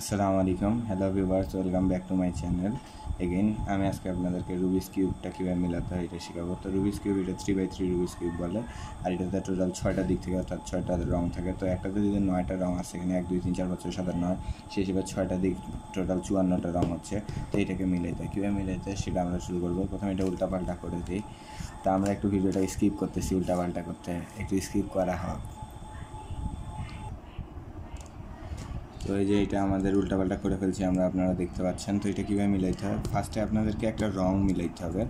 আসসালামু আলাইকুম, hello viewers, welcome back to my channel again. আমি আজকে আপনাদেরকে রুবিক্স কিউবটা কীভাবে মেলাতে হয় এটা শেখাবো। তো রুবিক্স কিউব এটা 3x3 রুবিক্স কিউব বলে, আর এটাতে টোটাল 6টা দিক থেকে অর্থাৎ 6টা রং থাকে। তো একটাতে যদি 9টা রং আছে, এখানে 1 2 3 4 5 6 7 9, সেই হিসেবে 6টা দিক টোটাল 54টা রং হচ্ছে। তো এটাকে মিলাইতে হয়, কীভাবে মিলাইতে হয় সেটা আমরা শুরু করবো। প্রথমে এটা উল্টাপাল্টা করে দিই। তা আমরা একটু ভিডিওটা স্কিপ করতেছি, উল্টাপাল্টা করতে একটু স্কিপ করা হোক। তো এই যে এটা আমাদের উল্টাপাল্টা করে ফেলছি আমরা, আপনারা দেখতে পাচ্ছেন। তো এটা কীভাবে মিলাইতে হবে, ফার্স্টে আপনাদেরকে একটা রং মিলাইতে হবে,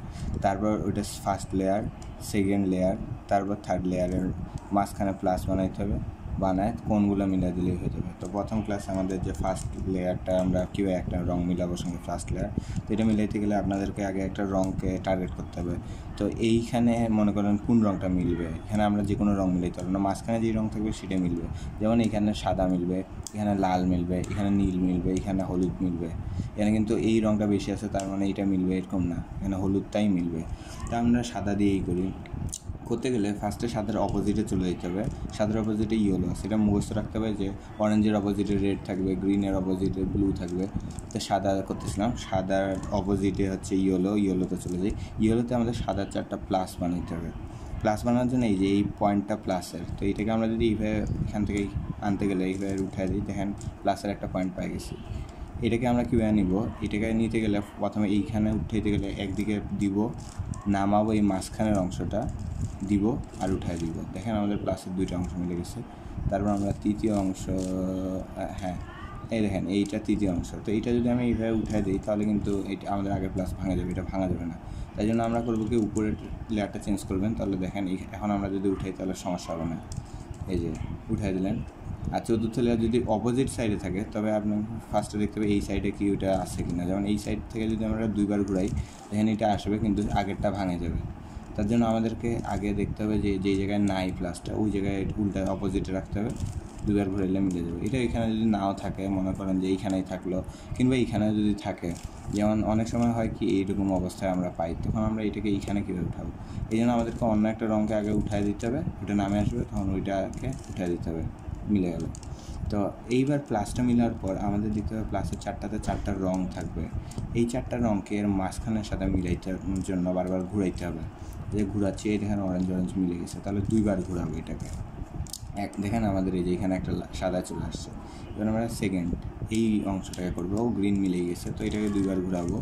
তারপর ওইটা ফার্স্ট লেয়ার, সেকেন্ড লেয়ার, তারপর থার্ড লেয়ারের মাঝখানে প্লাস বানাইতে হবে, বানায় কোনগুলো মিলাই দিলেই হয়ে যাবে। তো প্রথম ক্লাস আমাদের যে ফার্স্ট লেয়ারটা আমরা কীভাবে একটা রং মিলাবো সঙ্গে ফার্স্ট লেয়ার, তো এটা মিলাইতে গেলে আপনাদেরকে আগে একটা রঙকে টার্গেট করতে হবে। তো এইখানে মনে করেন কোন রঙটা মিলবে, এখানে আমরা যে কোনো রঙ মিলাইতে পারবো না, মাঝখানে যেই রঙ থাকবে সেটা মিলবে। যেমন এখানে সাদা মিলবে, এখানে লাল মিলবে, এখানে নীল মিলবে, এখানে হলুদ মিলবে। এখানে কিন্তু এই রঙটা বেশি আছে, তার মানে এইটা মিলবে এরকম না, এখানে হলুদটাই মিলবে। তা আমরা সাদা দিয়েই করি। করতে গেলে ফার্স্টে সাদার অপোজিটে চলে যেতে হবে। সাদার অপোজিটে ইয়েলো, সেটা মুখস্থ রাখতে হবে যে অরেঞ্জের অপোজিটে রেড থাকবে, গ্রিনের অপোজিটে ব্লু থাকবে। তো সাদা করতেছিলাম, সাদার অপোজিটে হচ্ছে ইয়েলোতে চলে যাই। ইয়েলোতে আমাদের সাদার 4টা প্লাস বানাইতে হবে। প্লাস বানানোর জন্য এই যে এই পয়েন্টটা প্লাসের, তো এইটাকে আমরা যদি এইভাবে এখান থেকে আনতে গেলে এইভাবে উঠাই দিই, দেখেন প্লাসের একটা পয়েন্ট পাই গেছি। এটাকে আমরা কীভাবে নিব, এটাকে নিতে গেলে প্রথমে এইখানে উঠাইতে গেলে একদিকে দিব, নামাবো, এই মাঝখানের অংশটা দিব আর উঠাই দিব। দেখেন আমাদের প্লাসের 2টা অংশ মিলে গেছে। তারপর আমরা তৃতীয় অংশ, হ্যাঁ এই দেখেন এইটা তৃতীয় অংশ। তো এইটা যদি আমি এইভাবে উঠাই দিই তাহলে কিন্তু এটা আমাদের আগের প্লাস ভাঙা যাবে, এটা ভাঙা যাবে না। তাই জন্য আমরা করবো কি, উপরের লেয়ারটা চেঞ্জ করবেন, তাহলে দেখেন এখন আমরা যদি উঠাই তাহলে সমস্যা হবে না। এই যে উঠাই দিলেন। আর চতুর্থ লেয়ার যদি অপোজিট সাইডে থাকে, তবে আপনি ফার্স্টে দেখতে হবে এই সাইডে কি ওটা আসছে কিনা। যেমন এই সাইড থেকে যদি আমরা 2বার ঘুরাই, দেখেন এটা আসবে কিন্তু আগেরটা ভাঙে যাবে। তার জন্য আমাদেরকে আগে দেখতে হবে যে যেই জায়গায় নাই প্লাসটা, ওই জায়গায় উল্টা অপোজিটে রাখতে হবে, 2বার ঘুরাইলে মিলে যাবে। এটা এখানে যদি নাও থাকে, মনে করেন যে এইখানেই থাকলো, কিংবা এইখানে যদি থাকে, যেমন অনেক সময় হয় কি এইরকম অবস্থায় আমরা পাই, তখন আমরা এটাকে এইখানে কীভাবে উঠাবো। এই জন্য আমাদেরকে অন্য একটা রঙকে আগে উঠাই দিতে হবে, ওটা নামে আসবে, তখন ওইটাকে উঠাই দিতে হবে, মিলে গেল। তো এইবার প্লাসটা মিলার পর আমাদের দেখতে হবে প্লাসের 4টাতে 4টা রং থাকবে। এই 4টা রঙকে এর মাঝখানের সাথে মিলাইতে জন্য বারবার ঘুরাইতে হবে। যে ঘুরাচ্ছি, এই দেখেন অরেঞ্জ অরেঞ্জ মিলে গেছে, তাহলে 2বার ঘুরাবো এটাকে। দেখেন আমাদের এই যে এখানে একটা সাদা চলে আসছে। এবার আমরা সেকেন্ড এই অংশটাকে করবো, গ্রিন মিলে গেছে, তো এটাকে 2বার ঘুরাবো।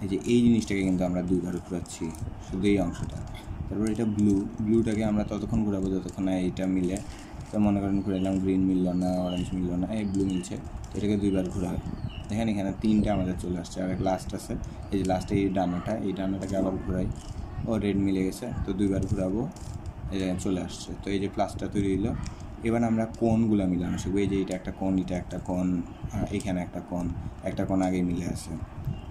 এই যে এই জিনিসটাকে কিন্তু আমরা 2বার ঘুরাচ্ছি, শুধু এই অংশটা। তারপর এটা ব্লুটাকে আমরা ততক্ষণ ঘুরাবো যতক্ষণ না এইটা মিলে। তো মনে করেন ঘুরাইলাম, গ্রিন মিললো না, অরেঞ্জ মিললো না, এই ব্লু মিলছে, তো এটাকে 2বার ঘুরাবে। দেখেন এখানে 3টা আমাদের চলে আসছে, আর এক লাস্ট আছে, এই যে লাস্টে এই ডানাটাকে আবার ঘুরাই, ও রেড মিলে গেছে, তো 2বার ঘুরাবো, এই চলে আসছে। তো এই যে প্লাসটা তৈরি হলো। এবার আমরা কোণগুলো মিলানো শিখবো। এই যে এটা একটা কোণ, এটা একটা কোণ, এখানে একটা কোণ আগে মিলে আছে।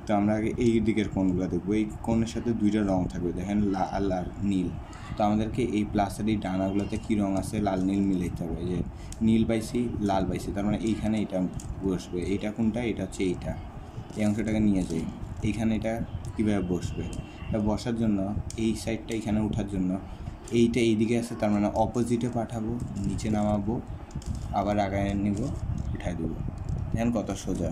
তো আমরা আগে এই দিকের কোণগুলো দেখবো। এই কোণের সাথে 2টা রং থাকবে, দেখেন লাল আর নীল। তো আমাদেরকে এই প্লাসের এই ডানাগুলোতে কী রং আছে, লাল নীল মিলাইতে হবে। যে নীল পাইছি, লাল পাইছি, তার মানে এইখানে এটা বসবে। এইটা কোনটা, এটা হচ্ছে এইটা, এই অংশটাকে নিয়ে যাই। এইখানে এটা কীভাবে বসবে, এটা বসার জন্য এই সাইডটা এখানে ওঠার জন্য এইটা এইদিকে আছে, তার মানে অপোজিটে পাঠাবো, নিচে নামাবো, আবার আগায় নিব, উঠাই দেবো। দেখেন কত সোজা।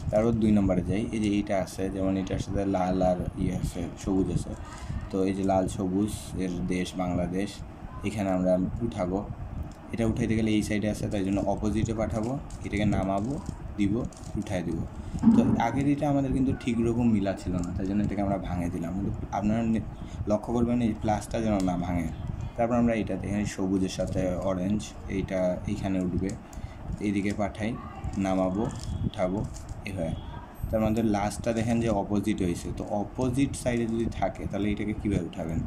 তারপর 2 নম্বরে যাই। এই যে এইটা আছে, যেমন এটার সাথে লাল আর আছে, সবুজ আছে। তো এই যে লাল সবুজ এর দেশ বাংলাদেশ, এখানে আমরা উঠাবো। এটা উঠাইতে গেলে এই সাইডে আছে, তাই জন্য অপোজিটে পাঠাবো, এটাকে নামাবো, দিব, উঠাই দিব। তো আগের এটা আমাদের কিন্তু ঠিক রকম মিলা ছিল না, তাই জন্য এটাকে আমরা ভাঙে দিলাম। কিন্তু আপনারা লক্ষ্য করবেন এই প্লাসটা যেন না ভাঙে। তারপর আমরা এইটা দেখেন সবুজের সাথে অরেঞ্জ, এইটা এইখানে উঠবে, এইদিকে পাঠাই, নামাবো, উঠাবো, এভাবে। তার মধ্যে লাস্টটা দেখেন যে অপোজিট হয়েছে। তো অপোজিট সাইডে যদি থাকে তাহলে এটাকে কীভাবে উঠাবেন,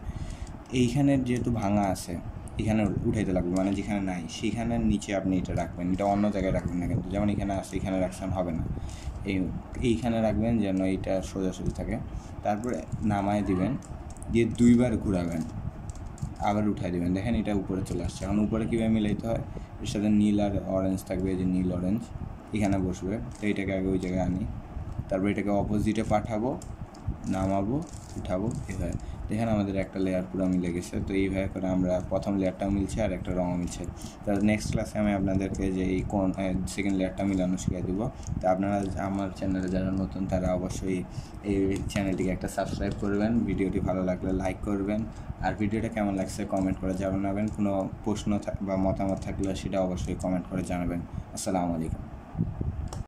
এইখানের যেহেতু ভাঙা আছে এখানে উঠাইতে লাগবে, মানে যেখানে নাই সেখানের নিচে আপনি এটা রাখবেন, এটা অন্য জায়গায় রাখবেন না কিন্তু। যেমন এখানে আসছে, এখানে রাখছেন হবে না, এইখানে রাখবেন যেন এইটা সোজাসুজি থাকে। তারপরে নামায় দিবেন, দিয়ে 2বার ঘুরাবেন, আবার উঠাই দেবেন। দেখেন এটা উপরে চলে আসছে। এখন উপরে কীভাবে মিলাইতে হয়, এর সাথে নীল আর অরেঞ্জ থাকবে, এই যে নীল অরেঞ্জ এখানে বসবে। তো এইটাকে আগে ওই জায়গায় আনি, তারপর এটাকে অপোজিটে পাঠাবো, নামাবো, উঠাবো, এভাবে। দেখেন আমাদের একটা লেয়ার পুরো মিলে গেছে। তো এইভাবে করে আমরা প্রথম লেয়ারটাও মিলছে আর একটা রঙও মিলছে। তো নেক্সট ক্লাসে আমি আপনাদেরকে যে এই কোন সেকেন্ড লেয়ারটা মিলানো শিখিয়ে দেবো। তো আপনারা আমার চ্যানেলে যারা নতুন তারা অবশ্যই এই চ্যানেলটিকে একটা সাবস্ক্রাইব করবেন, ভিডিওটি ভালো লাগলে লাইক করবেন, আর ভিডিওটা কেমন লাগছে কমেন্ট করে জানাবেন। কোনো প্রশ্ন বা মতামত থাকলে সেটা অবশ্যই কমেন্ট করে জানাবেন। আসসালামু আলাইকুম।